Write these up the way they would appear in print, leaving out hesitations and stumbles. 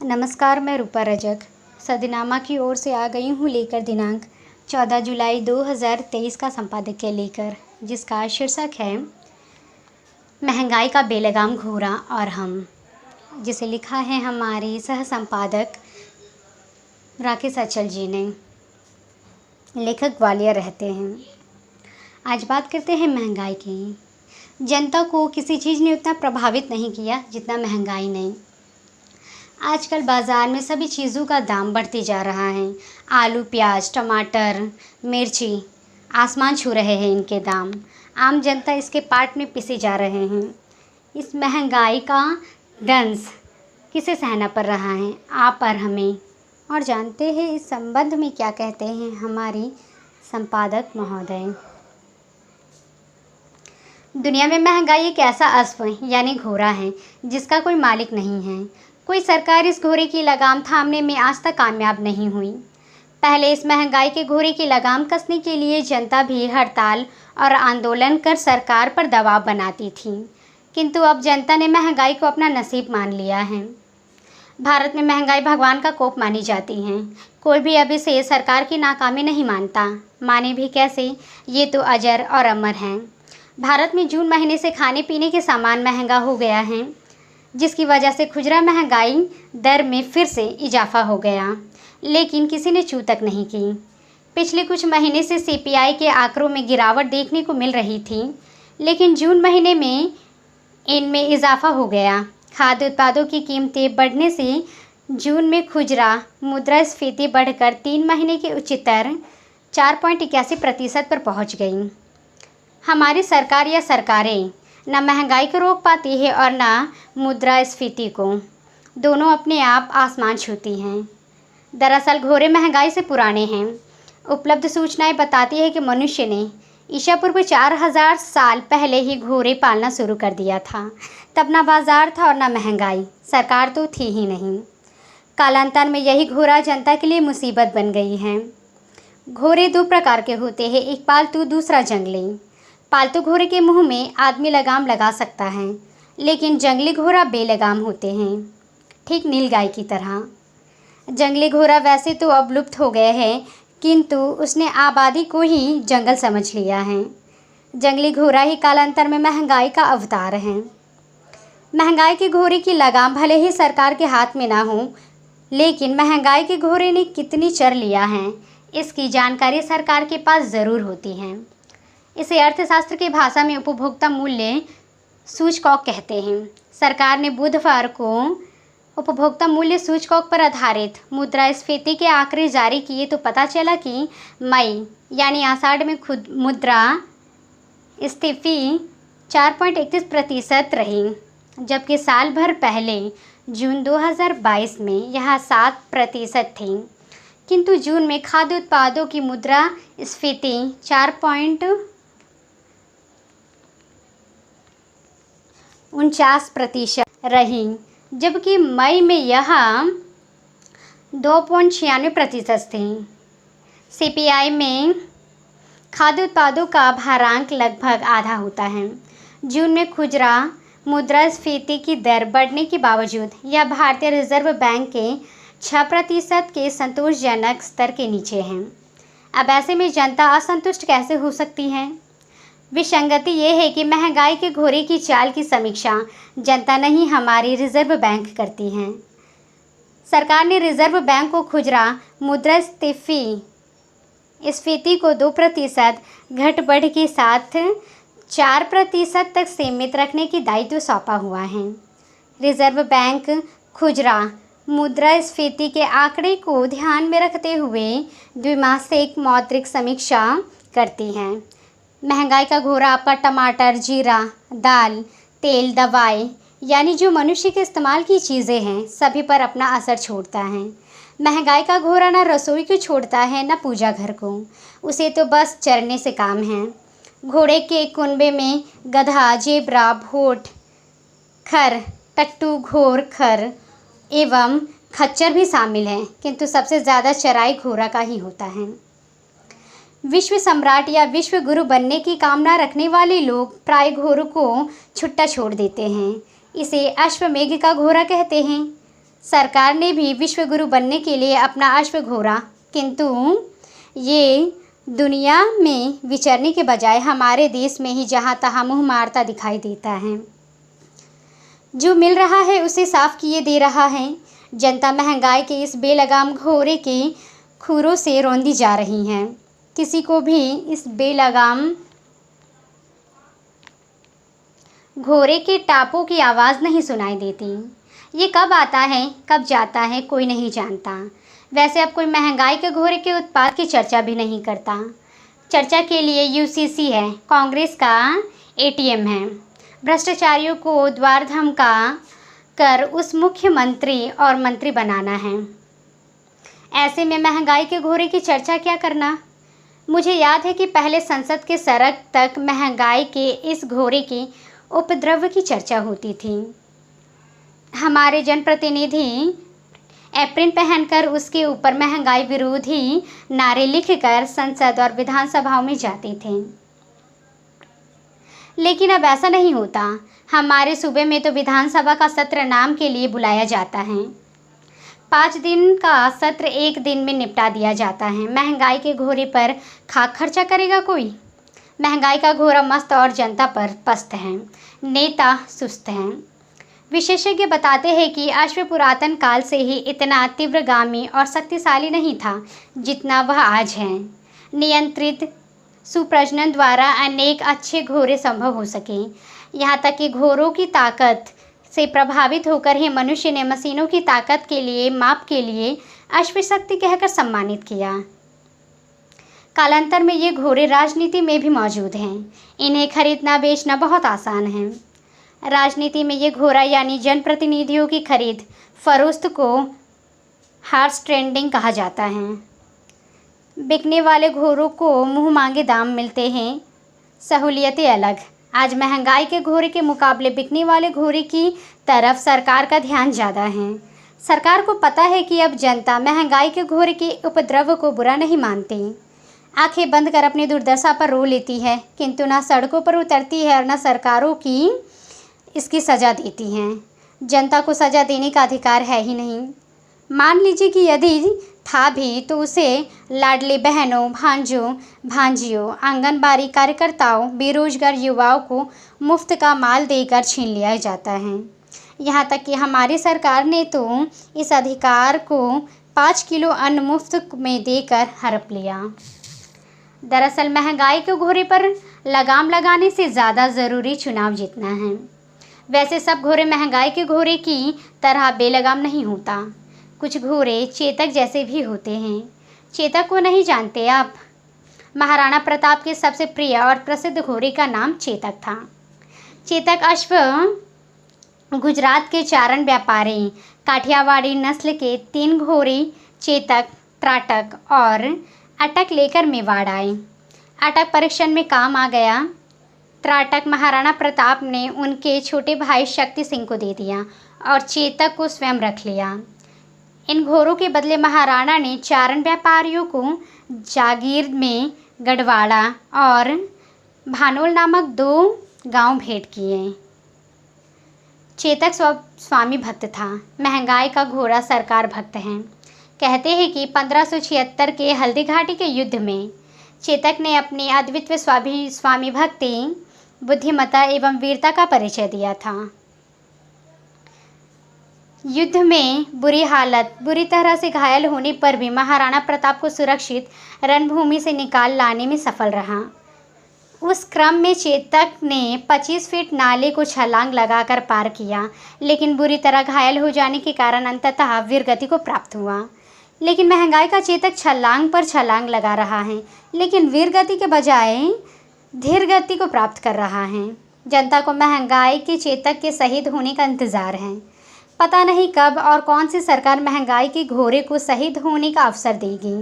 नमस्कार, मैं रूपा रजक सदनामा की ओर से आ गई हूँ लेकर दिनांक 14 जुलाई 2023 का संपादकीय लेकर, जिसका शीर्षक है महंगाई का बेलगाम घोरा और हम, जिसे लिखा है हमारे सह संपादक राकेश अचल जी ने। लेखक ग्वालियर रहते हैं। आज बात करते हैं महंगाई की। जनता को किसी चीज़ ने उतना प्रभावित नहीं किया जितना महंगाई ने। आजकल बाज़ार में सभी चीज़ों का दाम बढ़ते जा रहा है। आलू, प्याज, टमाटर, मिर्ची आसमान छू रहे हैं इनके दाम। आम जनता इसके पाट में पिसे जा रहे हैं। इस महंगाई का दंश किसे सहना पड़ रहा है? आप और हमें। और जानते हैं इस संबंध में क्या कहते हैं हमारी संपादक महोदय। दुनिया में महंगाई एक ऐसा अश्व यानी घोड़ा है जिसका कोई मालिक नहीं है। कोई सरकार इस घोड़े की लगाम थामने में आज तक कामयाब नहीं हुई। पहले इस महंगाई के घोड़े की लगाम कसने के लिए जनता भी हड़ताल और आंदोलन कर सरकार पर दबाव बनाती थी, किंतु अब जनता ने महंगाई को अपना नसीब मान लिया है। भारत में महंगाई भगवान का कोप मानी जाती है। कोई भी अब इसे सरकार की नाकामी नहीं मानता। माने भी कैसे, ये तो अजर और अमर हैं। भारत में जून महीने से खाने पीने के सामान महंगा हो गया है, जिसकी वजह से खुदरा महंगाई दर में फिर से इजाफा हो गया, लेकिन किसी ने छू तक नहीं की। पिछले कुछ महीने से सीपीआई के आंकड़ों में गिरावट देखने को मिल रही थी, लेकिन जून महीने में इनमें इजाफा हो गया। खाद्य उत्पादों की कीमतें बढ़ने से जून में खुदरा मुद्रास्फीति बढ़कर 3 महीने के उच्चतर 4.81% पर पहुंच गई। हमारी सरकार या सरकारें न महंगाई को रोक पाती है और न मुद्रास्फीति को। दोनों अपने आप आसमान छूती हैं। दरअसल घोड़े महंगाई से पुराने हैं। उपलब्ध सूचनाएं बताती है कि मनुष्य ने ईसा पूर्व 4000 साल पहले ही घोड़े पालना शुरू कर दिया था। तब ना बाजार था और ना महंगाई, सरकार तो थी ही नहीं। कालांतर में यही घोड़ा जनता के लिए मुसीबत बन गई है। घोड़े 2 प्रकार के होते हैं, एक पालतू, दूसरा जंगली। पालतू घोड़े के मुंह में आदमी लगाम लगा सकता है, लेकिन जंगली घोड़ा बेलगाम होते हैं, ठीक नीलगाय की तरह। जंगली घोड़ा वैसे तो अब लुप्त हो गए हैं, किंतु उसने आबादी को ही जंगल समझ लिया है। जंगली घोड़ा ही कालांतर में महंगाई का अवतार है। महंगाई के घोड़े की लगाम भले ही सरकार के हाथ में ना हो, लेकिन महंगाई के घोड़े ने कितनी चर लिया है, इसकी जानकारी सरकार के पास ज़रूर होती है। इसे अर्थशास्त्र की भाषा में उपभोक्ता मूल्य सूचकांक कहते हैं। सरकार ने बुधवार को उपभोक्ता मूल्य सूचकांक पर आधारित मुद्रास्फीति के आंकड़े जारी किए तो पता चला कि मई यानी आषाढ़ में खुद मुद्रास्फीति 4.31% रही, जबकि साल भर पहले जून 2022 में यह 7% थी। किंतु जून में खाद्य उत्पादों की मुद्रास्फीति 4.49% रही, जबकि मई में यह 2.96% थी। सीपीआई में खाद्य उत्पादों का भारांक लगभग आधा होता है। जून में खुदरा मुद्रास्फीति की दर बढ़ने के बावजूद यह भारतीय रिजर्व बैंक के 6% के संतोषजनक स्तर के नीचे है। अब ऐसे में जनता असंतुष्ट कैसे हो सकती है? विसंगति ये है कि महंगाई के घोड़े की चाल की समीक्षा जनता नहीं, हमारी रिजर्व बैंक करती है। सरकार ने रिजर्व बैंक को खुदरा मुद्रास्फीति को 2% घट-बढ़ के साथ 4% तक सीमित रखने की दायित्व सौंपा हुआ है। रिजर्व बैंक खुदरा मुद्रास्फीति के आंकड़े को ध्यान में रखते हुए द्विमासिक मौद्रिक समीक्षा करती है। महंगाई का घोड़ा आपका टमाटर, जीरा, दाल, तेल, दवाई यानी जो मनुष्य के इस्तेमाल की चीज़ें हैं, सभी पर अपना असर छोड़ता है। महंगाई का घोड़ा ना रसोई को छोड़ता है, ना पूजा घर को। उसे तो बस चरने से काम है। घोड़े के कुनबे में गधा, जेब्रा, भोट, खर, टट्टू, घोर, खर एवं खच्चर भी शामिल हैं, किंतु सबसे ज़्यादा चराई घोड़ा का ही होता है। विश्व सम्राट या विश्व गुरु बनने की कामना रखने वाले लोग प्राय घोड़ों को छुट्टा छोड़ देते हैं। इसे अश्वमेघ का घोड़ा कहते हैं। सरकार ने भी विश्व गुरु बनने के लिए अपना अश्व घोरा, किंतु ये दुनिया में विचरने के बजाय हमारे देश में ही जहाँ तहाँ मुँह मारता दिखाई देता है। जो मिल रहा है उसे साफ किए दे रहा है। जनता महंगाई के इस बेलगाम घोरे के खुरों से रौंदी जा रही है। किसी को भी इस बेलगाम घोरे के टापों की आवाज़ नहीं सुनाई देती। ये कब आता है कब जाता है कोई नहीं जानता। वैसे अब कोई महंगाई के घोरे के उत्पाद की चर्चा भी नहीं करता। चर्चा के लिए यूसीसी है, कांग्रेस का एटीएम है। भ्रष्टाचारियों को द्वार धमका कर उस मुख्यमंत्री और मंत्री बनाना है। ऐसे में महंगाई के घोरे की चर्चा क्या करना। मुझे याद है कि पहले संसद के सड़क तक महंगाई के इस घोरे के उपद्रव की चर्चा होती थी। हमारे जनप्रतिनिधि एप्रिन पहनकर उसके ऊपर महंगाई विरोधी नारे लिखकर संसद और विधानसभाओं में जाते थे। लेकिन अब ऐसा नहीं होता। हमारे सूबे में तो विधानसभा का सत्र नाम के लिए बुलाया जाता है। 5 दिन का सत्र 1 दिन में निपटा दिया जाता है। महंगाई के घोरे पर खाक खर्चा करेगा कोई। महंगाई का घोरा मस्त और जनता पर पस्त है, नेता सुस्त हैं। विशेषज्ञ बताते हैं कि अश्व पुरातन काल से ही इतना तीव्रगामी और शक्तिशाली नहीं था जितना वह आज है। नियंत्रित सुप्रजनन द्वारा अनेक अच्छे घोड़े संभव हो सके। यहाँ तक कि घोड़ों की ताकत से प्रभावित होकर ही मनुष्य ने मशीनों की ताकत के लिए माप के लिए अश्व शक्ति कहकर सम्मानित किया। कालांतर में ये घोड़े राजनीति में भी मौजूद हैं। इन्हें खरीदना बेचना बहुत आसान है। राजनीति में ये घोड़ा यानी जनप्रतिनिधियों की खरीद फरोख्त को हॉर्स ट्रेडिंग कहा जाता है। बिकने वाले घोड़ों को मुंह मांगे दाम मिलते हैं, सहूलियतें अलग। आज महंगाई के घोड़े के मुकाबले बिकने वाले घोड़े की तरफ सरकार का ध्यान ज़्यादा है। सरकार को पता है कि अब जनता महंगाई के घोड़े के उपद्रव को बुरा नहीं मानती। आंखें बंद कर अपनी दुर्दशा पर रो लेती है, किंतु ना सड़कों पर उतरती है और ना सरकारों की इसकी सज़ा देती हैं। जनता को सज़ा देने का अधिकार है ही नहीं। मान लीजिए कि यदि था भी तो उसे लाडले बहनों, भांजों, भांजियों, आंगनबाड़ी कार्यकर्ताओं, बेरोजगार युवाओं को मुफ्त का माल देकर छीन लिया जाता है। यहाँ तक कि हमारी सरकार ने तो इस अधिकार को 5 किलो अन्न मुफ्त में देकर हड़प लिया। दरअसल महंगाई के घोड़े पर लगाम लगाने से ज़्यादा ज़रूरी चुनाव जीतना है। वैसे सब घोड़े महंगाई के घोड़े की तरह बेलगाम नहीं होता। कुछ घोड़े चेतक जैसे भी होते हैं। चेतक को नहीं जानते आप? महाराणा प्रताप के सबसे प्रिय और प्रसिद्ध घोड़े का नाम चेतक था। चेतक अश्व गुजरात के चारण व्यापारी काठियावाड़ी नस्ल के 3 घोड़े चेतक, त्राटक और अटक लेकर मेवाड़ आए। अटक परीक्षण में काम आ गया। त्राटक महाराणा प्रताप ने उनके छोटे भाई शक्ति सिंह को दे दिया और चेतक को स्वयं रख लिया। इन घोड़ों के बदले महाराणा ने चारण व्यापारियों को जागीर में गढ़वाड़ा और भानोल नामक 2 गांव भेंट किए। चेतक स्वामी भक्त था, महंगाई का घोड़ा सरकार भक्त है। कहते हैं कि 1576 के हल्दी घाटी के युद्ध में चेतक ने अपनी अद्वितीय स्वामी भक्ति, बुद्धिमत्ता एवं वीरता का परिचय दिया था। युद्ध में बुरी तरह से घायल होने पर भी महाराणा प्रताप को सुरक्षित रणभूमि से निकाल लाने में सफल रहा। उस क्रम में चेतक ने 25 फीट नाले को छलांग लगाकर पार किया, लेकिन बुरी तरह घायल हो जाने के कारण अंततः वीरगति को प्राप्त हुआ। लेकिन महंगाई का चेतक छलांग पर छलांग लगा रहा है, लेकिन वीरगति के बजाय धीर गति को प्राप्त कर रहा है। जनता को महंगाई के चेतक के शहीद होने का इंतज़ार है। पता नहीं कब और कौन सी सरकार महंगाई के घोड़े को शहीद होने का अवसर देगी।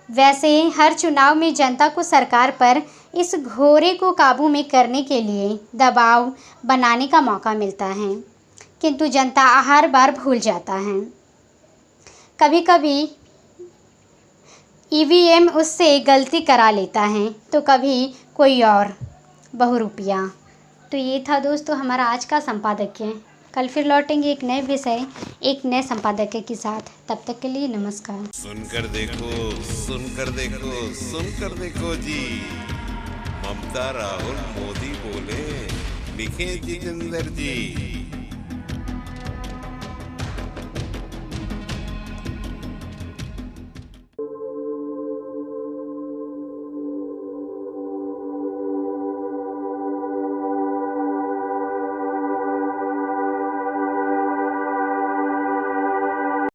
वैसे हर चुनाव में जनता को सरकार पर इस घोड़े को काबू में करने के लिए दबाव बनाने का मौका मिलता है, किंतु जनता हर बार भूल जाता है। कभी कभी ईवीएम उससे गलती करा लेता है तो कभी कोई और बहुरूपिया। तो ये था दोस्तों हमारा आज का संपादकीय। कल फिर लौटेंगे एक नए विषय, एक नए संपादक के साथ। तब तक के लिए नमस्कार। सुनकर देखो, सुनकर देखो, सुनकर देखो जी। ममता, राहुल, मोदी बोले, लिखे जितेंद्र जी।